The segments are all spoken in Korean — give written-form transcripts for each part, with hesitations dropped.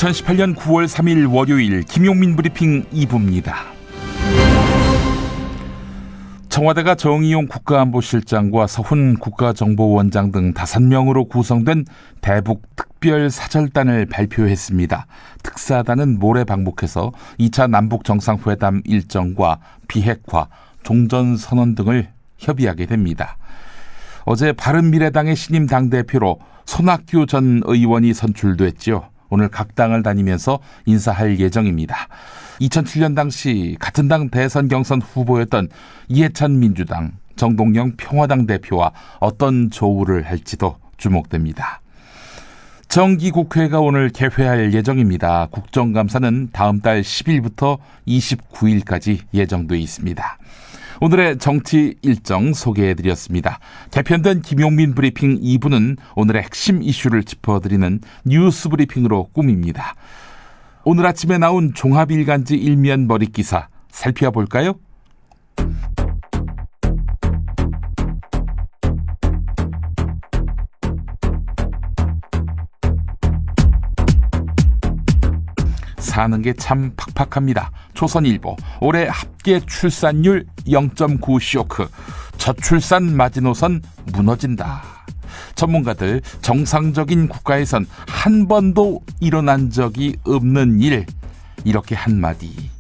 2018년 9월 3일 월요일 김용민 브리핑 2부입니다. 청와대가 정의용 국가안보실장과 서훈 국가정보원장 등 5명으로 구성된 대북 특별사절단을 발표했습니다. 특사단은 모레 방북해서 2차 남북 정상회담 일정과 비핵화, 종전선언 등을 협의하게 됩니다. 어제 바른미래당의 신임 당대표로 손학규 전 의원이 선출됐죠. 오늘 각 당을 다니면서 인사할 예정입니다. 2007년 당시 같은 당 대선 경선 후보였던 이해찬 민주당, 정동영 평화당 대표와 어떤 조우를 할지도 주목됩니다. 정기국회가 오늘 개회할 예정입니다. 국정감사는 다음 달 10일부터 29일까지 예정돼 있습니다. 오늘의 정치 일정 소개해드렸습니다. 개편된 김용민 브리핑 2부는 오늘의 핵심 이슈를 짚어드리는 뉴스 브리핑으로 꾸밉니다. 오늘 아침에 나온 종합일간지 일면 머릿기사 살펴볼까요? 사는 게 참 팍팍합니다. 조선일보, 올해 합계 출산율 0.9 쇼크, 저출산 마지노선 무너진다. 전문가들, 정상적인 국가에선 한 번도 일어난 적이 없는 일, 이렇게 한마디.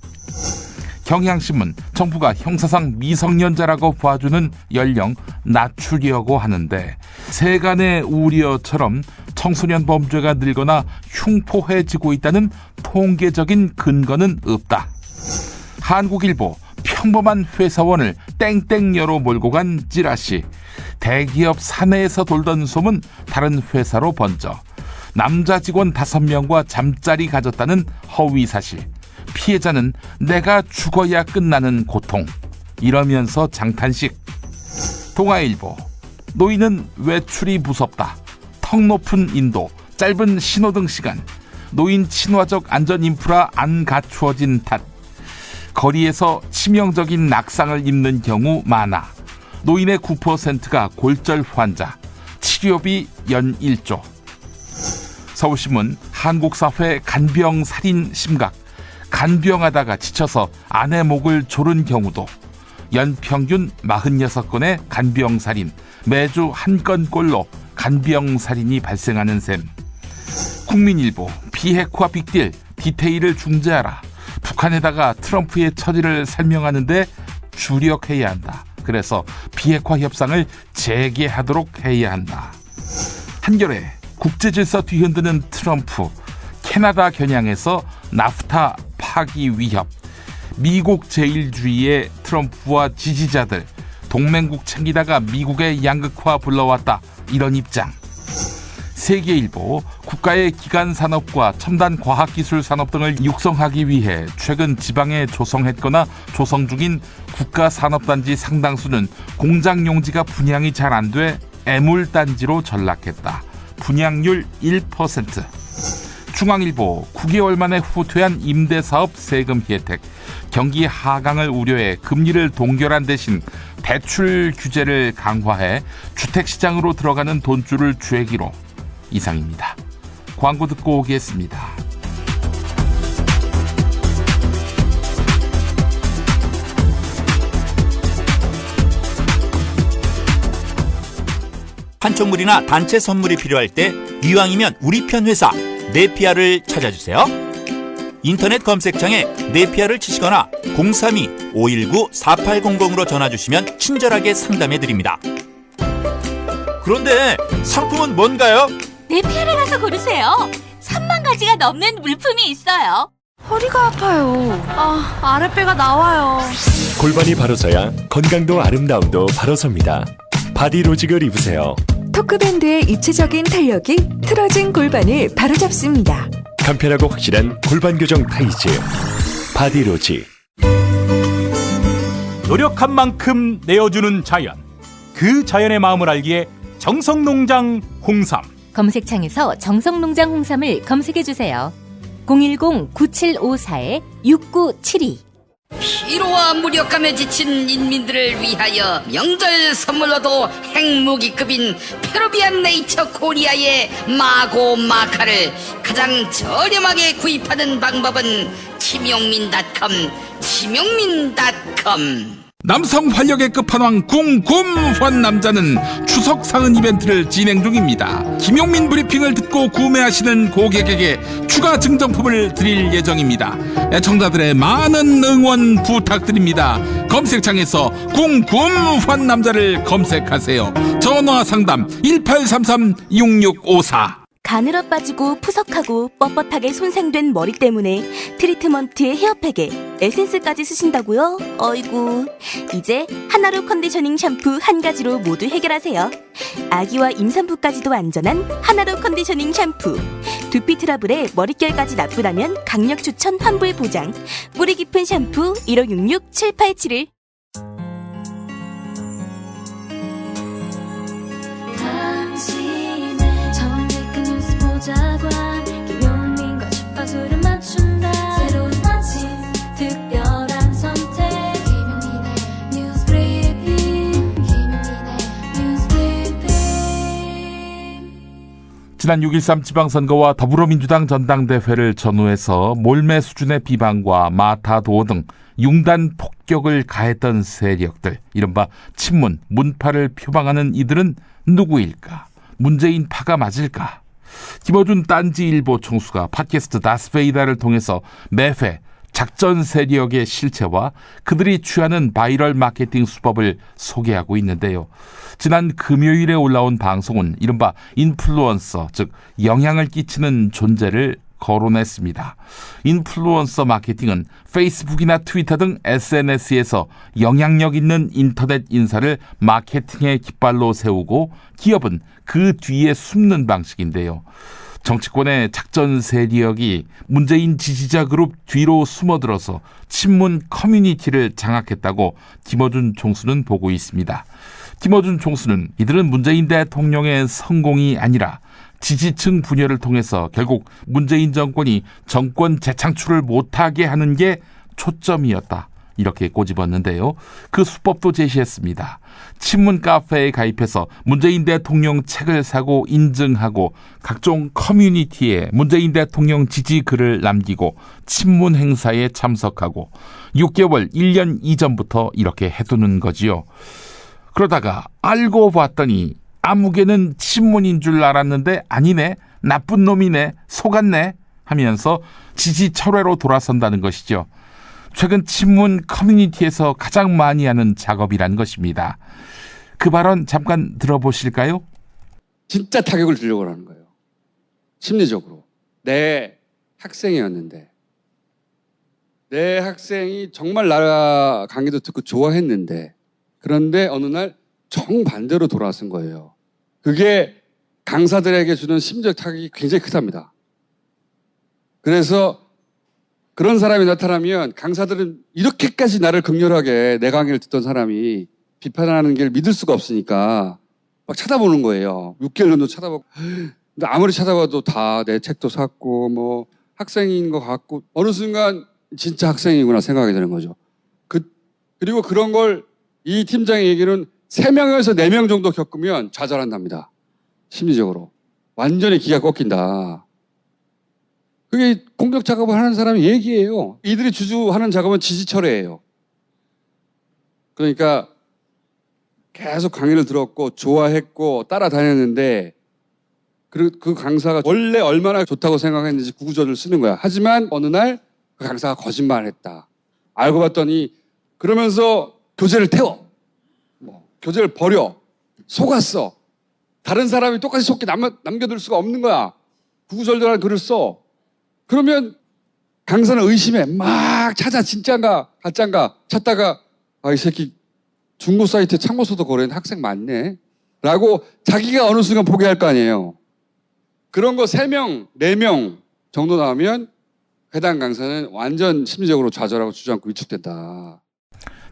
경향신문, 정부가 형사상 미성년자라고 봐주는 연령 낮추려고 하는데 세간의 우려처럼 청소년 범죄가 늘거나 흉포해지고 있다는 통계적인 근거는 없다. 한국일보, 평범한 회사원을 땡땡녀로 몰고 간 찌라시. 대기업 사내에서 돌던 소문 다른 회사로 번져. 남자 직원 5명과 잠자리 가졌다는 허위 사실. 피해자는 내가 죽어야 끝나는 고통. 이러면서 장탄식. 동아일보, 노인은 외출이 무섭다. 턱 높은 인도, 짧은 신호등 시간. 노인 친화적 안전 인프라 안 갖추어진 탓. 거리에서 치명적인 낙상을 입는 경우 많아. 노인의 9%가 골절 환자. 치료비 연 1조. 서울신문, 한국사회 간병 살인 심각. 간병하다가 지쳐서 아내 목을 조른 경우도. 연평균 46건의 간병살인. 매주 한 건꼴로 간병살인이 발생하는 셈. 국민일보, 비핵화 빅딜, 디테일을 중재하라. 북한에다가 트럼프의 처지를 설명하는데 주력해야 한다. 그래서 비핵화 협상을 재개하도록 해야 한다. 한겨레, 국제질서 뒤흔드는 트럼프, 캐나다 겨냥해서 나프타 파기 위협. 미국 제일주의의 트럼프와 지지자들, 동맹국 챙기다가 미국의 양극화 불러왔다. 이런 입장. 세계일보, 국가의 기간산업과 첨단 과학기술 산업 등을 육성하기 위해 최근 지방에 조성했거나 조성 중인 국가산업단지 상당수는 공장 용지가 분양이 잘 안 돼 애물단지로 전락했다. 분양률 1%. 중앙일보, 9개월 만에 후퇴한 임대사업 세금 혜택. 경기 하강을 우려해 금리를 동결한 대신 대출 규제를 강화해 주택시장으로 들어가는 돈줄을 줄이기로. 이상입니다. 광고 듣고 오겠습니다. 판촉물이나 단체 선물이 필요할 때 이왕이면 우리 편 회사 네피아를 찾아주세요. 인터넷 검색창에 네피아를 치시거나 032-519-4800으로 전화주시면 친절하게 상담해드립니다. 그런데 상품은 뭔가요? 네피아를 가서 고르세요. 3만 가지가 넘는 물품이 있어요. 허리가 아파요. 아랫배가 나와요. 골반이 바로 서야 건강도 아름다움도 바로 섭니다. 바디로직을 입으세요. 토크밴드의 입체적인 탄력이 틀어진 골반을 바로잡습니다. 간편하고 확실한 골반 교정 타이즈 바디로직. 노력한 만큼 내어주는 자연, 그 자연의 마음을 알기에 정성농장 홍삼. 검색창에서 정성농장 홍삼을 검색해주세요. 010-9754-6972. 피로와 무력감에 지친 인민들을 위하여 명절 선물로도 핵무기급인 페루비안 네이처 코리아의 마고 마카를 가장 저렴하게 구입하는 방법은 김용민닷컴. 남성 활력의 끝판왕 궁금한 남자는 추석 상은 이벤트를 진행 중입니다. 김용민 브리핑을 듣고 구매하시는 고객에게 추가 증정품을 드릴 예정입니다. 애청자들의 많은 응원 부탁드립니다. 검색창에서 궁금한 남자를 검색하세요. 전화 상담 1833-6654. 가늘어 빠지고 푸석하고 뻣뻣하게 손상된 머리 때문에 트리트먼트에 헤어팩에 에센스까지 쓰신다고요? 어이구, 이제 하나로 컨디셔닝 샴푸 한 가지로 모두 해결하세요. 아기와 임산부까지도 안전한 하나로 컨디셔닝 샴푸. 두피 트러블에 머릿결까지 나쁘다면 강력 추천 환불 보장. 뿌리 깊은 샴푸 1566-7871. 자관 김용민과 주파수를 맞춘다. 새로운 아침 특별한 선택 김용민의 뉴스 브리핑. 김용민의 뉴스 브리핑. 지난 6.13 지방선거와 더불어민주당 전당대회를 전후해서 몰매 수준의 비방과 마타도어 등 융단 폭격을 가했던 세력들, 이른바 친문, 문파를 표방하는 이들은 누구일까? 문재인 파가 맞을까? 김어준 딴지일보 총수가 팟캐스트 다스베이다를 통해서 매회 작전 세력의 실체와 그들이 취하는 바이럴 마케팅 수법을 소개하고 있는데요. 지난 금요일에 올라온 방송은 이른바 인플루언서, 즉 영향을 끼치는 존재를 거론했습니다. 인플루언서 마케팅은 페이스북이나 트위터 등 SNS에서 영향력 있는 인터넷 인사를 마케팅의 깃발로 세우고 기업은 그 뒤에 숨는 방식인데요. 정치권의 작전 세력이 문재인 지지자 그룹 뒤로 숨어들어서 친문 커뮤니티를 장악했다고 김어준 총수는 보고 있습니다. 김어준 총수는 이들은 문재인 대통령의 성공이 아니라 지지층 분열을 통해서 결국 문재인 정권이 정권 재창출을 못하게 하는 게 초점이었다, 이렇게 꼬집었는데요. 그 수법도 제시했습니다. 친문 카페에 가입해서 문재인 대통령 책을 사고 인증하고 각종 커뮤니티에 문재인 대통령 지지 글을 남기고 친문 행사에 참석하고 6개월, 1년 이전부터 이렇게 해두는 거지요. 그러다가 알고 봤더니 아무개는 친문인 줄 알았는데 아니네, 나쁜 놈이네, 속았네 하면서 지지 철회로 돌아선다는 것이죠. 최근 친문 커뮤니티에서 가장 많이 하는 작업이란 것입니다. 그 발언 잠깐 들어보실까요? 진짜 타격을 주려고 하는 거예요. 심리적으로. 내 학생이었는데, 내 학생이 정말 나 강의도 듣고 좋아했는데, 그런데 어느 날 정반대로 돌아선 거예요. 그게 강사들에게 주는 심리적 타격이 굉장히 크답니다. 그래서 그런 사람이 나타나면 강사들은 이렇게까지 나를 극렬하게 내 강의를 듣던 사람이 비판하는 게 믿을 수가 없으니까 막 쳐다보는 거예요. 6개월 정도 쳐다보고. 근데 아무리 쳐다봐도 다 내 책도 샀고 뭐 학생인 것 같고 어느 순간 진짜 학생이구나 생각이 드는 거죠. 그리고 그런 걸 이 팀장의 얘기는 3명에서 4명 정도 겪으면 좌절한답니다. 심리적으로. 완전히 기가 꺾인다. 그게 공격 작업을 하는 사람이 얘기해요. 이들이 주주하는 작업은 지지철회예요. 그러니까 계속 강의를 들었고 좋아했고 따라다녔는데 그 강사가 원래 얼마나 좋다고 생각했는지 구구절을 쓰는 거야. 하지만 어느 날 그 강사가 거짓말을 했다. 알고 봤더니 그러면서 교재를 태워. 교재를 버려. 속았어. 다른 사람이 똑같이 속게 남겨둘 수가 없는 거야. 구구절절한 글을 써. 그러면 강사는 의심해. 막 찾아. 진짜인가 가짜인가 찾다가 이 새끼 중고 사이트에 참고서도 거래하는 학생 맞네. 라고 자기가 어느 순간 포기할 거 아니에요. 그런 거 3명, 4명 정도 나오면 해당 강사는 완전 심리적으로 좌절하고 주저앉고 위축된다.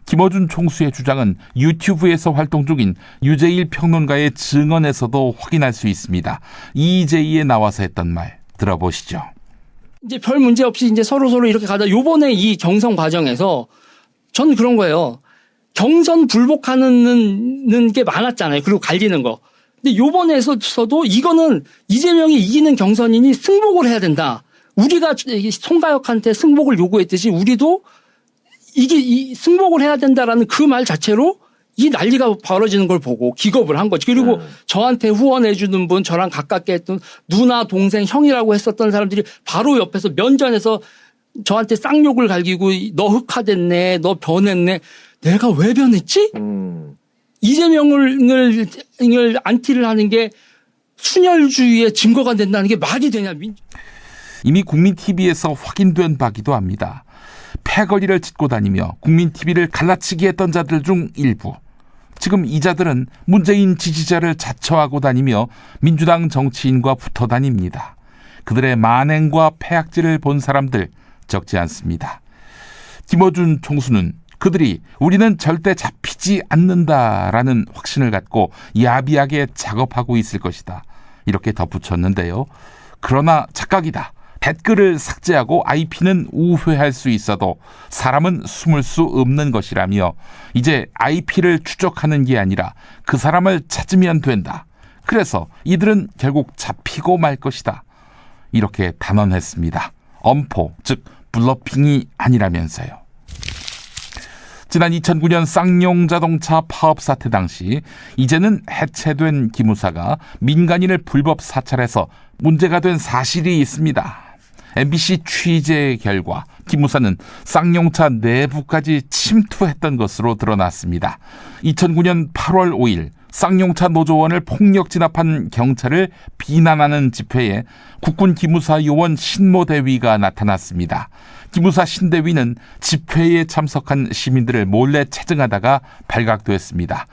김어준 총수의 주장은 유튜브에서 활동 중인 유재일 평론가의 증언에서도 확인할 수 있습니다. EJ에 나와서 했던 말 들어보시죠. 이제 별 문제 없이 이제 서로 이렇게 가다 요번에 이 경선 과정에서 저는 그런 거예요. 경선 불복하는 게 많았잖아요. 그리고 갈리는 거. 근데 요번에서도 이거는 이재명이 이기는 경선이니 승복을 해야 된다. 우리가 송가혁한테 승복을 요구했듯이 우리도 이게 승복을 해야 된다라는 그 말 자체로 이 난리가 벌어지는 걸 보고 기겁을 한 거지. 그리고 저한테 후원해 주는 분, 저랑 가깝게 했던 누나, 동생, 형이라고 했었던 사람들이 바로 옆에서 면전에서 저한테 쌍욕을 갈기고 너 흑화됐네, 너 변했네. 내가 왜 변했지? 이재명을 안티를 하는 게 순혈주의의 증거가 된다는 게 말이 되냐. 이미 국민TV에서 확인된 바기도 합니다. 패거리를 짚고 다니며 국민TV를 갈라치기 했던 자들 중 일부. 지금 이 자들은 문재인 지지자를 자처하고 다니며 민주당 정치인과 붙어 다닙니다. 그들의 만행과 패악질을 본 사람들 적지 않습니다. 김어준 총수는 그들이 우리는 절대 잡히지 않는다라는 확신을 갖고 야비하게 작업하고 있을 것이다. 이렇게 덧붙였는데요. 그러나 착각이다. 댓글을 삭제하고 IP는 우회할 수 있어도 사람은 숨을 수 없는 것이라며 이제 IP를 추적하는 게 아니라 그 사람을 찾으면 된다. 그래서 이들은 결국 잡히고 말 것이다. 이렇게 단언했습니다. 엄포, 즉 블러핑이 아니라면서요. 지난 2009년 쌍용자동차 파업 사태 당시 이제는 해체된 기무사가 민간인을 불법 사찰해서 문제가 된 사실이 있습니다. MBC 취재 결과 기무사는 쌍용차 내부까지 침투했던 것으로 드러났습니다. 2009년 8월 5일 쌍용차 노조원을 폭력 진압한 경찰을 비난하는 집회에 국군 기무사 요원 신모대위가 나타났습니다. 기무사 신대위는 집회에 참석한 시민들을 몰래 체증하다가 발각됐습니다.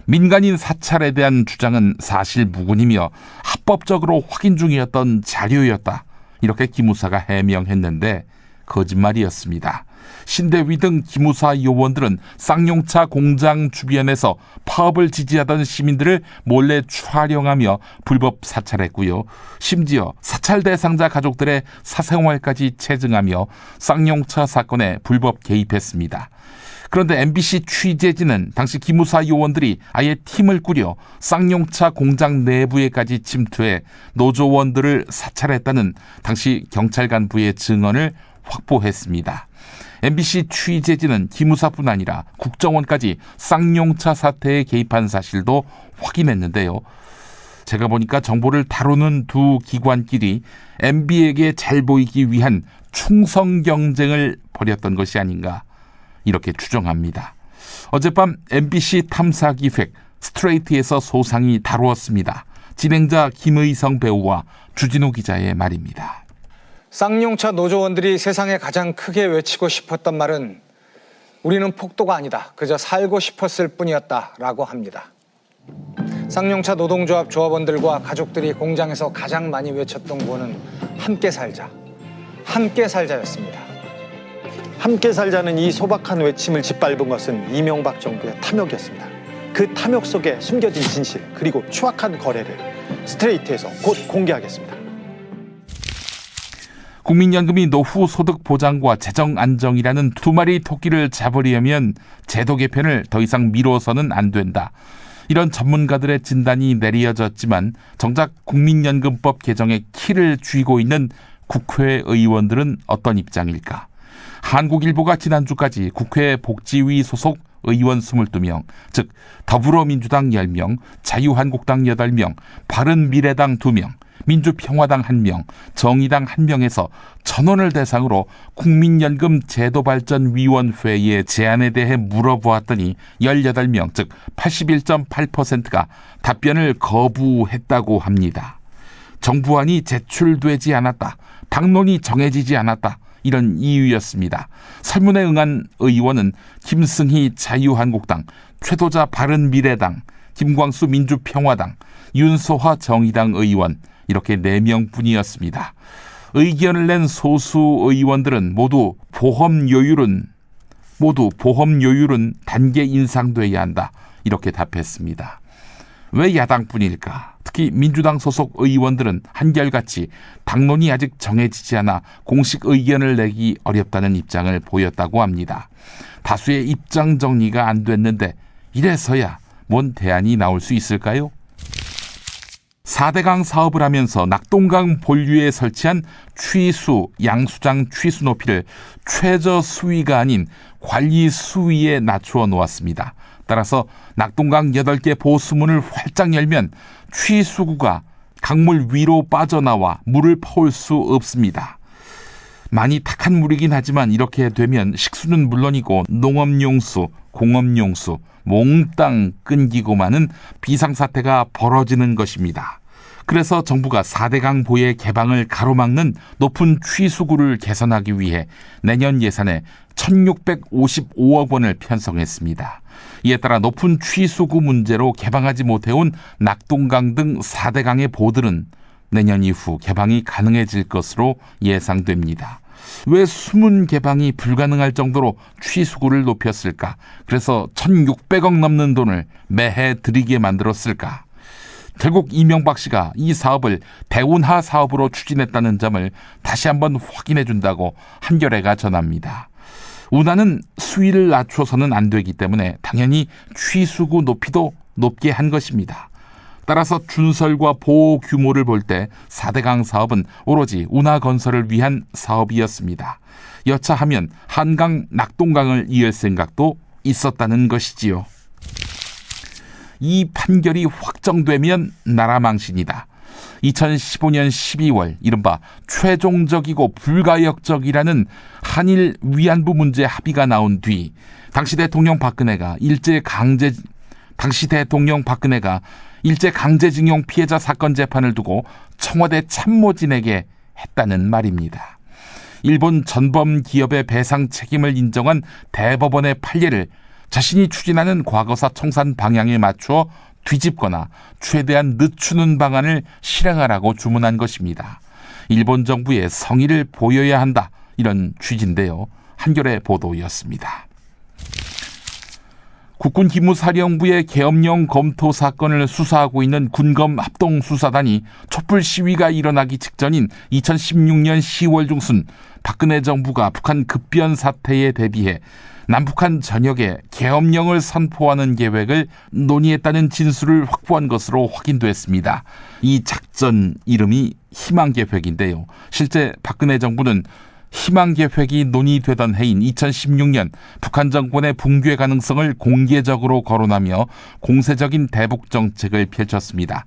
민간인 사찰에 대한 주장은 사실 무근이며 합법적으로 확인 중이었던 자료였다. 이렇게 기무사가 해명했는데 거짓말이었습니다. 신대위 등 기무사 요원들은 쌍용차 공장 주변에서 파업을 지지하던 시민들을 몰래 촬영하며 불법 사찰했고요. 심지어 사찰 대상자 가족들의 사생활까지 체증하며 쌍용차 사건에 불법 개입했습니다. 그런데 MBC 취재진은 당시 기무사 요원들이 아예 팀을 꾸려 쌍용차 공장 내부에까지 침투해 노조원들을 사찰했다는 당시 경찰 간부의 증언을 확보했습니다. MBC 취재진은 기무사뿐 아니라 국정원까지 쌍용차 사태에 개입한 사실도 확인했는데요. 제가 보니까 정보를 다루는 두 기관끼리 MB에게 잘 보이기 위한 충성 경쟁을 벌였던 것이 아닌가 이렇게 추정합니다. 어젯밤 MBC 탐사기획 스트레이트에서 소상히 다루었습니다. 진행자 김의성 배우와 주진우 기자의 말입니다. 쌍용차 노조원들이 세상에 가장 크게 외치고 싶었던 말은 우리는 폭도가 아니다. 그저 살고 싶었을 뿐이었다라고 합니다. 쌍용차 노동조합 조합원들과 가족들이 공장에서 가장 많이 외쳤던 구호는 함께 살자. 함께 살자였습니다. 함께 살자는 이 소박한 외침을 짓밟은 것은 이명박 정부의 탐욕이었습니다. 그 탐욕 속에 숨겨진 진실 그리고 추악한 거래를 스트레이트에서 곧 공개하겠습니다. 국민연금이 노후 소득 보장과 재정 안정이라는 두 마리 토끼를 잡으려면 제도 개편을 더 이상 미뤄서는 안 된다. 이런 전문가들의 진단이 내려졌지만 정작 국민연금법 개정에 키를 쥐고 있는 국회의원들은 어떤 입장일까? 한국일보가 지난주까지 국회 복지위 소속 의원 22명, 즉 더불어민주당 10명, 자유한국당 8명, 바른미래당 2명, 민주평화당 1명, 정의당 1명에서 전원을 대상으로 국민연금 제도발전위원회의 제안에 대해 물어보았더니 18명, 즉 81.8%가 답변을 거부했다고 합니다. 정부안이 제출되지 않았다. 당론이 정해지지 않았다. 이런 이유였습니다. 설문에 응한 의원은 김승희 자유한국당, 최도자 바른미래당, 김광수 민주평화당, 윤소화 정의당 의원 이렇게 4명뿐이었습니다. 의견을 낸 소수 의원들은 모두 보험 요율은 단계 인상돼야 한다 이렇게 답했습니다. 왜 야당뿐일까? 특히 민주당 소속 의원들은 한결같이 당론이 아직 정해지지 않아 공식 의견을 내기 어렵다는 입장을 보였다고 합니다. 다수의 입장 정리가 안 됐는데 이래서야 뭔 대안이 나올 수 있을까요? 4대강 사업을 하면서 낙동강 본류에 설치한 취수, 양수장 취수 높이를 최저 수위가 아닌 관리 수위에 낮추어 놓았습니다. 따라서 낙동강 8개 보수문을 활짝 열면 취수구가 강물 위로 빠져나와 물을 퍼올 수 없습니다. 많이 탁한 물이긴 하지만 이렇게 되면 식수는 물론이고 농업용수, 공업용수, 몽땅 끊기고 마는 비상사태가 벌어지는 것입니다. 그래서 정부가 4대강 보의 개방을 가로막는 높은 취수구를 개선하기 위해 내년 예산에 1655억 원을 편성했습니다. 이에 따라 높은 취수구 문제로 개방하지 못해온 낙동강 등 4대강의 보들은 내년 이후 개방이 가능해질 것으로 예상됩니다. 왜 수문 개방이 불가능할 정도로 취수구를 높였을까? 그래서 1600억 넘는 돈을 매해 들이게 만들었을까? 결국 이명박 씨가 이 사업을 대운하 사업으로 추진했다는 점을 다시 한번 확인해 준다고 한겨레가 전합니다. 운하는 수위를 낮춰서는 안 되기 때문에 당연히 취수구 높이도 높게 한 것입니다. 따라서 준설과 보호 규모를 볼 때 4대강 사업은 오로지 운하 건설을 위한 사업이었습니다. 여차하면 한강, 낙동강을 이을 생각도 있었다는 것이지요. 이 판결이 확정되면 나라 망신이다. 2015년 12월 이른바 최종적이고 불가역적이라는 한일 위안부 문제 합의가 나온 뒤 당시 대통령 박근혜가 일제 강제징용 피해자 사건 재판을 두고 청와대 참모진에게 했다는 말입니다. 일본 전범 기업의 배상 책임을 인정한 대법원의 판례를 자신이 추진하는 과거사 청산 방향에 맞추어 뒤집거나 최대한 늦추는 방안을 실행하라고 주문한 것입니다. 일본 정부의 성의를 보여야 한다, 이런 취지인데요. 한겨레 보도였습니다. 국군기무사령부의 계엄령 검토 사건을 수사하고 있는 군검 합동수사단이 촛불 시위가 일어나기 직전인 2016년 10월 중순 박근혜 정부가 북한 급변 사태에 대비해 남북한 전역에 계엄령을 선포하는 계획을 논의했다는 진술을 확보한 것으로 확인됐습니다. 이 작전 이름이 희망계획인데요. 실제 박근혜 정부는 희망계획이 논의되던 해인 2016년 북한 정권의 붕괴 가능성을 공개적으로 거론하며 공세적인 대북 정책을 펼쳤습니다.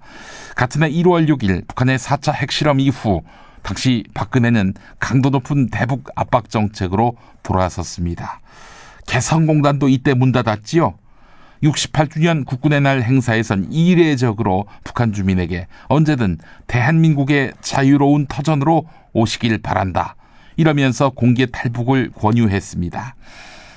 같은 해 1월 6일 북한의 4차 핵실험 이후 당시 박근혜는 강도 높은 대북 압박 정책으로 돌아섰습니다. 개성공단도 이때 문 닫았지요. 68주년 국군의 날 행사에선 이례적으로 북한 주민에게 언제든 대한민국의 자유로운 터전으로 오시길 바란다, 이러면서 공개 탈북을 권유했습니다.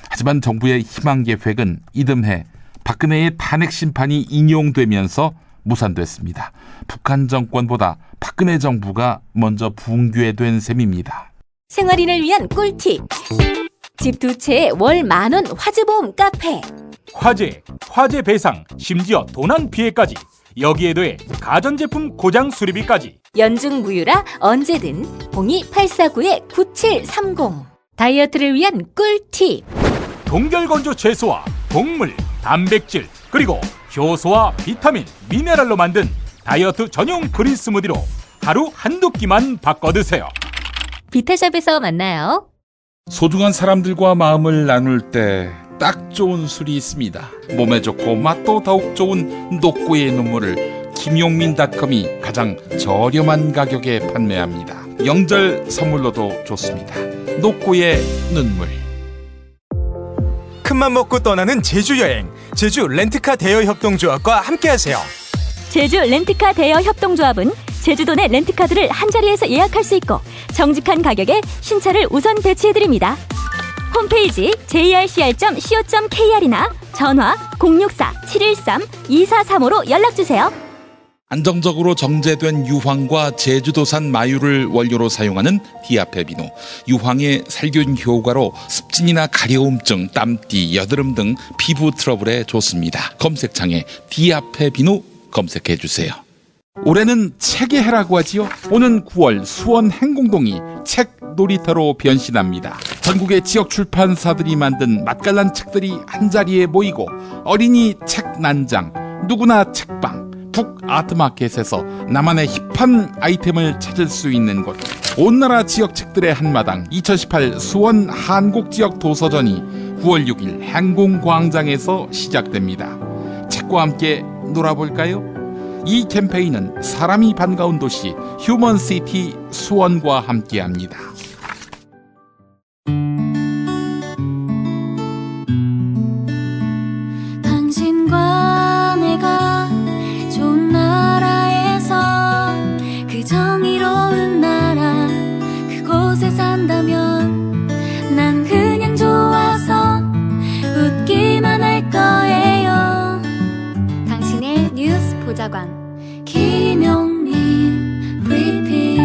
하지만 정부의 희망계획은 이듬해 박근혜의 탄핵 심판이 인용되면서 무산됐습니다. 북한 정권보다 박근혜 정부가 먼저 붕괴된 셈입니다. 생활인을 위한 꿀팁. 집 두 채에 월 10,000원 화재보험 카페. 화재 배상, 심지어 도난 피해까지. 여기에 더해 가전제품 고장 수리비까지. 연중 무휴라 언제든 02849-9730. 다이어트를 위한 꿀팁. 동결건조 채소와 곡물, 단백질, 그리고 효소와 비타민, 미네랄로 만든 다이어트 전용 그린 스무디로 하루 한두 끼만 바꿔 드세요. 비타샵에서 만나요. 소중한 사람들과 마음을 나눌 때 딱 좋은 술이 있습니다. 몸에 좋고 맛도 더욱 좋은 녹구의 눈물을 김용민닷컴이 가장 저렴한 가격에 판매합니다. 명절 선물로도 좋습니다. 녹구의 눈물. 큰맘 먹고 떠나는 제주여행, 제주 렌트카 대여 협동조합과 함께하세요. 제주 렌트카 대여 협동조합은 제주도 내 렌트카들을 한자리에서 예약할 수 있고 정직한 가격에 신차를 우선 배치해드립니다. 홈페이지 jercr.co.kr이나 전화 064-713-2435로 연락주세요. 안정적으로 정제된 유황과 제주도산 마유를 원료로 사용하는 디아페 비누. 유황의 살균 효과로 습진이나 가려움증, 땀띠, 여드름 등 피부 트러블에 좋습니다. 검색창에 디아페 비누 검색해 주세요. 올해는 책의 해라고 하지요. 오는 9월 수원 행궁동이 책 놀이터로 변신합니다. 전국의 지역 출판사들이 만든 맛깔난 책들이 한자리에 모이고 어린이 책 난장, 누구나 책방, 북 아트마켓에서 나만의 힙한 아이템을 찾을 수 있는 곳. 온 나라 지역 책들의 한마당 2018 수원 한국지역 도서전이 9월 6일 행궁광장에서 시작됩니다. 책과 함께 놀아볼까요? 이 캠페인은 사람이 반가운 도시 휴먼시티 수원과 함께합니다. 당신과 내가 좋은 나라에서 그 정의로운 나라 그곳에 산다면 난 그냥 좋아서 웃기만 할 거예요. 당신의 뉴스 보좌관 김용민 브리핑.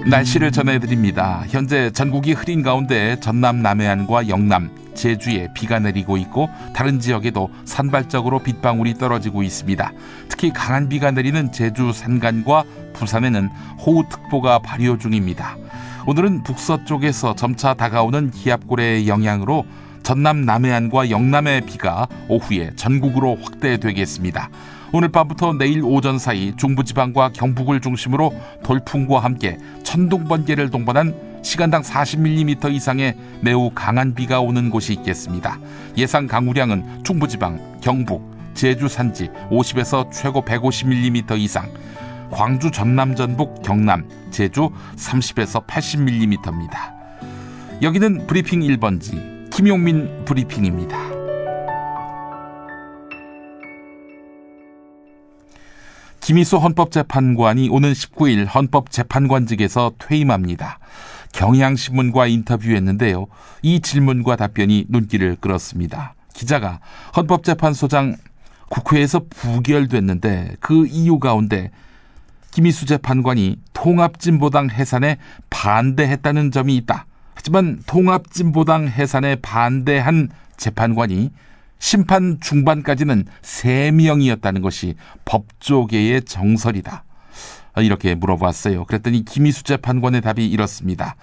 날씨를 전해드립니다. 현재 전국이 흐린 가운데 전남 남해안과 영남, 제주에 비가 내리고 있고 다른 지역에도 산발적으로 빗방울이 떨어지고 있습니다. 특히 강한 비가 내리는 제주 산간과 부산에는 호우특보가 발효 중입니다. 오늘은 북서쪽에서 점차 다가오는 기압고래의 영향으로 전남 남해안과 영남의 비가 오후에 전국으로 확대되겠습니다. 오늘 밤부터 내일 오전 사이 중부지방과 경북을 중심으로 돌풍과 함께 천둥 번개를 동반한 시간당 40mm 이상의 매우 강한 비가 오는 곳이 있겠습니다. 예상 강우량은 중부지방, 경북, 제주 산지 50에서 최고 150mm 이상, 광주, 전남, 전북, 경남, 제주 30에서 80mm입니다. 여기는 브리핑 1번지 김용민 브리핑입니다. 김희수 헌법재판관이 오는 19일 헌법재판관직에서 퇴임합니다. 경향신문과 인터뷰했는데요. 이 질문과 답변이 눈길을 끌었습니다. 기자가 헌법재판소장 국회에서 부결됐는데 그 이유 가운데 김희수 재판관이 통합진보당 해산에 반대했다는 점이 있다. 하지만 통합진보당 해산에 반대한 재판관이 심판 중반까지는 3명이었다는 것이 법조계의 정설이다. 이렇게 물어봤어요. 그랬더니 김희수 재판관의 답이 이렇습니다.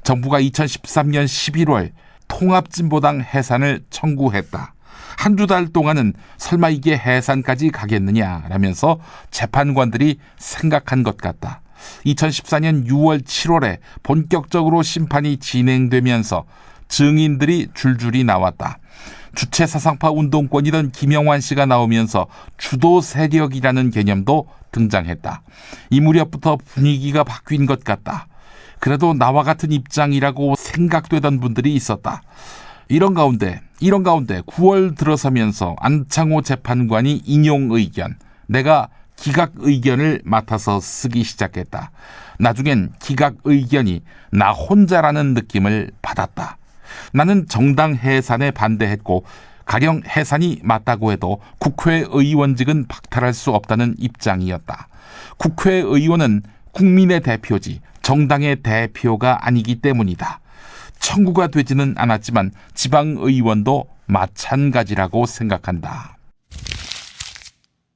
정부가 2013년 11월 통합진보당 해산을 청구했다. 한두 달 동안은 설마 이게 해산까지 가겠느냐라면서 재판관들이 생각한 것 같다. 2014년 6월 7월에 본격적으로 심판이 진행되면서 증인들이 줄줄이 나왔다. 주체 사상파 운동권이던 김영환 씨가 나오면서 주도 세력이라는 개념도 등장했다. 이 무렵부터 분위기가 바뀐 것 같다. 그래도 나와 같은 입장이라고 생각되던 분들이 있었다. 이런 가운데 9월 들어서면서 안창호 재판관이 인용 의견, 내가 기각 의견을 맡아서 쓰기 시작했다. 나중엔 기각 의견이 나 혼자라는 느낌을 받았다. 나는 정당 해산에 반대했고 가령 해산이 맞다고 해도 국회의원직은 박탈할 수 없다는 입장이었다. 국회의원은 국민의 대표지 정당의 대표가 아니기 때문이다. 청구가 되지는 않았지만 지방의원도 마찬가지라고 생각한다.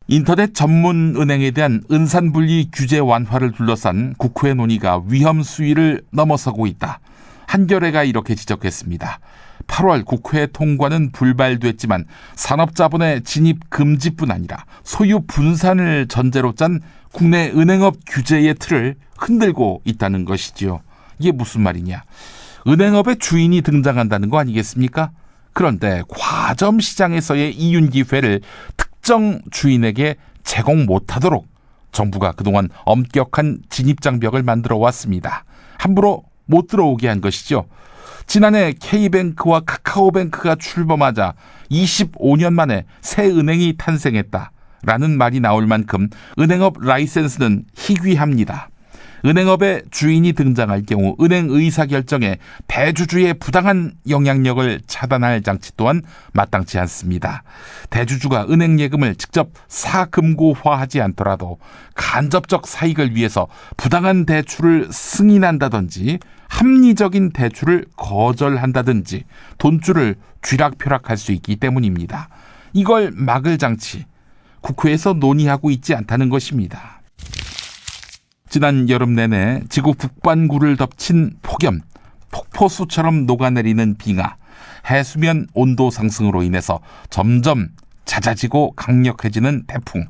인터넷 전문 은행에 대한 은산분리 규제 완화를 둘러싼 국회 논의가 위험 수위를 넘어서고 있다. 한겨레가 이렇게 지적했습니다. 8월 국회 통과는 불발됐지만 산업자본의 진입 금지뿐 아니라 소유 분산을 전제로 짠 국내 은행업 규제의 틀을 흔들고 있다는 것이지요. 이게 무슨 말이냐. 은행업의 주인이 등장한다는 거 아니겠습니까? 그런데 과점 시장에서의 이윤 기회를 특정 주인에게 제공 못하도록 정부가 그동안 엄격한 진입장벽을 만들어 왔습니다. 함부로 못 들어오게 한 것이죠. 지난해 K뱅크와 카카오뱅크가 출범하자 25년 만에 새 은행이 탄생했다라는 말이 나올 만큼 은행업 라이센스는 희귀합니다. 은행업의 주인이 등장할 경우 은행 의사결정에 대주주의 부당한 영향력을 차단할 장치 또한 마땅치 않습니다. 대주주가 은행 예금을 직접 사금고화하지 않더라도 간접적 사익을 위해서 부당한 대출을 승인한다든지 합리적인 대출을 거절한다든지 돈줄을 쥐락펴락할 수 있기 때문입니다. 이걸 막을 장치, 국회에서 논의하고 있지 않다는 것입니다. 지난 여름 내내 지구 북반구를 덮친 폭염, 폭포수처럼 녹아내리는 빙하, 해수면 온도 상승으로 인해서 점점 잦아지고 강력해지는 태풍,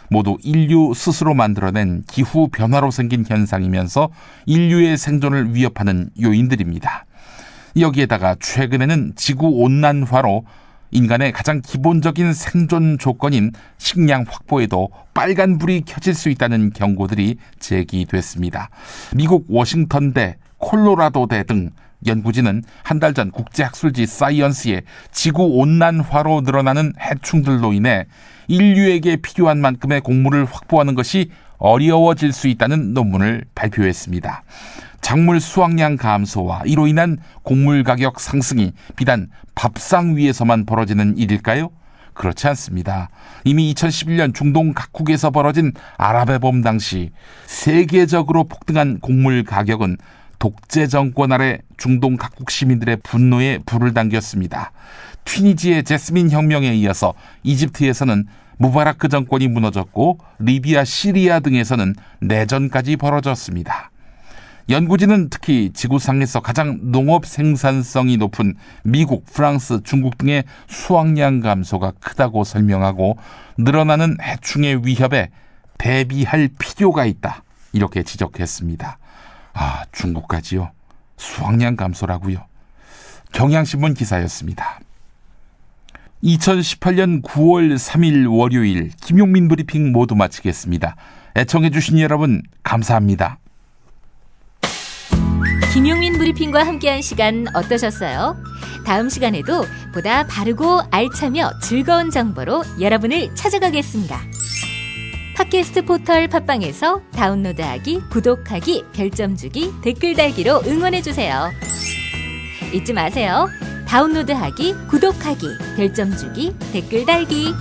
모두 인류 스스로 만들어낸 기후 변화로 생긴 현상이면서 인류의 생존을 위협하는 요인들입니다. 여기에다가 최근에는 지구온난화로 인간의 가장 기본적인 생존 조건인 식량 확보에도 빨간불이 켜질 수 있다는 경고들이 제기됐습니다. 미국 워싱턴대, 콜로라도대 등 연구진은 한 달 전 국제학술지 사이언스에 지구온난화로 늘어나는 해충들로 인해 인류에게 필요한 만큼의 곡물을 확보하는 것이 어려워질 수 있다는 논문을 발표했습니다. 작물 수확량 감소와 이로 인한 곡물 가격 상승이 비단 밥상 위에서만 벌어지는 일일까요? 그렇지 않습니다. 이미 2011년 중동 각국에서 벌어진 아랍의 봄 당시 세계적으로 폭등한 곡물 가격은 독재 정권 아래 중동 각국 시민들의 분노에 불을 당겼습니다. 튀니지의 제스민 혁명에 이어서 이집트에서는 무바라크 정권이 무너졌고 리비아, 시리아 등에서는 내전까지 벌어졌습니다. 연구진은 특히 지구상에서 가장 농업 생산성이 높은 미국, 프랑스, 중국 등의 수확량 감소가 크다고 설명하고 늘어나는 해충의 위협에 대비할 필요가 있다, 이렇게 지적했습니다. 중국까지요? 수확량 감소라고요? 경향신문 기사였습니다. 2018년 9월 3일 월요일 김용민 브리핑 모두 마치겠습니다. 애청해주신 여러분 감사합니다. 김용민 브리핑과 함께한 시간 어떠셨어요? 다음 시간에도 보다 바르고 알차며 즐거운 정보로 여러분을 찾아가겠습니다. 팟캐스트 포털 팟빵에서 다운로드하기, 구독하기, 별점 주기, 댓글 달기로 응원해주세요. 잊지 마세요. 다운로드하기, 구독하기, 별점 주기, 댓글 달기.